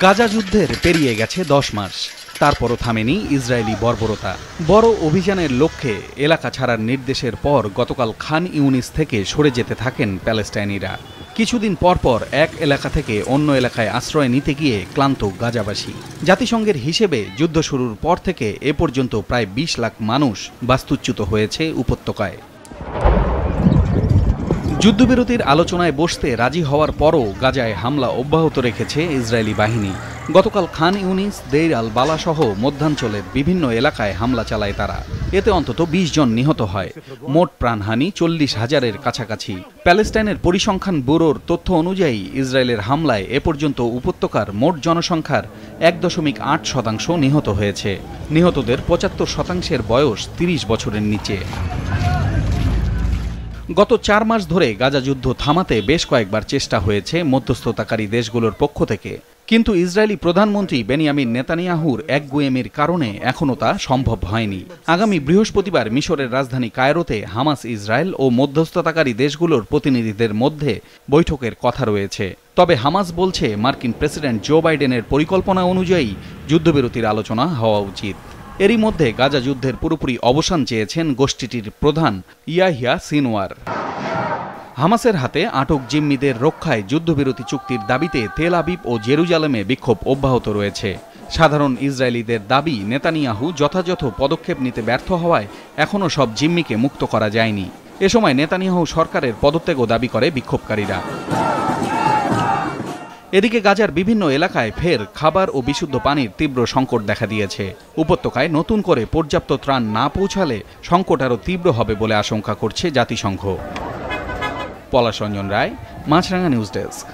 গাজা যুদ্ধের পেরিয়ে গেছে 10 মাস, তারপরও থামেনি ইসরায়েলি বর্বরতা। বড় অভিযানের লক্ষ্যে এলাকা ছাড়ার নির্দেশের পর গতকাল খান ইউনিস থেকে সরে যেতে থাকেন প্যালেস্টাইনিরা। কিছুদিন পরপর এক এলাকা থেকে অন্য এলাকায় আশ্রয় নিতে গিয়ে ক্লান্ত গাজাবাসী। জাতিসংঘের হিসেবে যুদ্ধ শুরুর পর থেকে এ পর্যন্ত প্রায় 20 লাখ মানুষ বাস্তুচ্যুত হয়েছে উপত্যকায়। যুদ্ধবিরতির আলোচনায় বসতে রাজি হওয়ার পরও গাজায় হামলা অব্যাহত রেখেছে ইসরায়েলি বাহিনী। গতকাল খান ইউনিস, দেইর আল বালা সহ মধ্যাঞ্চলের বিভিন্ন এলাকায় হামলা চালায় তারা। এতে অন্তত 20 জন নিহত হয়। মোট প্রাণহানি 40,000-এর কাছাকাছি। প্যালেস্টাইনের পরিসংখ্যান ব্যুরোর তথ্য অনুযায়ী ইসরায়েলের হামলায় এ পর্যন্ত উপত্যকার মোট জনসংখ্যার 1.8% নিহত হয়েছে। নিহতদের 75%-এর বয়স 30 বছরের নিচে। গত 4 মাস ধরে গাজা যুদ্ধ থামাতে বেশ কয়েকবার চেষ্টা হয়েছে মধ্যস্থতাকারী দেশগুলোর পক্ষ থেকে, কিন্তু ইসরায়েলি প্রধানমন্ত্রী বেনিয়ামিন নেতানিয়াহুর একগুঁয়েমির কারণে এখনও তা সম্ভব হয়নি। আগামী বৃহস্পতিবার মিশরের রাজধানী কায়রোতে হামাস, ইসরায়েল ও মধ্যস্থতাকারী দেশগুলোর প্রতিনিধিদের মধ্যে বৈঠকের কথা রয়েছে। তবে হামাস বলছে মার্কিন প্রেসিডেন্ট জো বাইডেনের পরিকল্পনা অনুযায়ী যুদ্ধবিরতির আলোচনা হওয়া উচিত। এরই মধ্যে গাজা যুদ্ধের পুরোপুরি অবসান চেয়েছেন গোষ্ঠীটির প্রধান ইয়াহিয়া সিনওয়ার। হামাসের হাতে আটক জিম্মিদের রক্ষায় যুদ্ধবিরতি চুক্তির দাবিতে তেল আবিব ও জেরুজালেমে বিক্ষোভ অব্যাহত রয়েছে। সাধারণ ইসরায়েলিদের দাবি, নেতানিয়াহু যথাযথ পদক্ষেপ নিতে ব্যর্থ হওয়ায় এখনও সব জিম্মিকে মুক্ত করা যায়নি। এ সময় নেতানিয়াহু সরকারের পদত্যাগও দাবি করে বিক্ষোভকারীরা। এদিকে গাজার বিভিন্ন এলাকায় ফের খাবার ও বিশুদ্ধ পানির তীব্র সংকট দেখা দিয়েছে। উপত্যকায় নতুন করে পর্যাপ্ত ত্রাণ না পৌঁছালে সংকট আরও তীব্র হবে বলে আশঙ্কা করছে জাতিসংঘ। পলাশ রঞ্জন রায়, মাছরাঙা নিউজ ডেস্ক।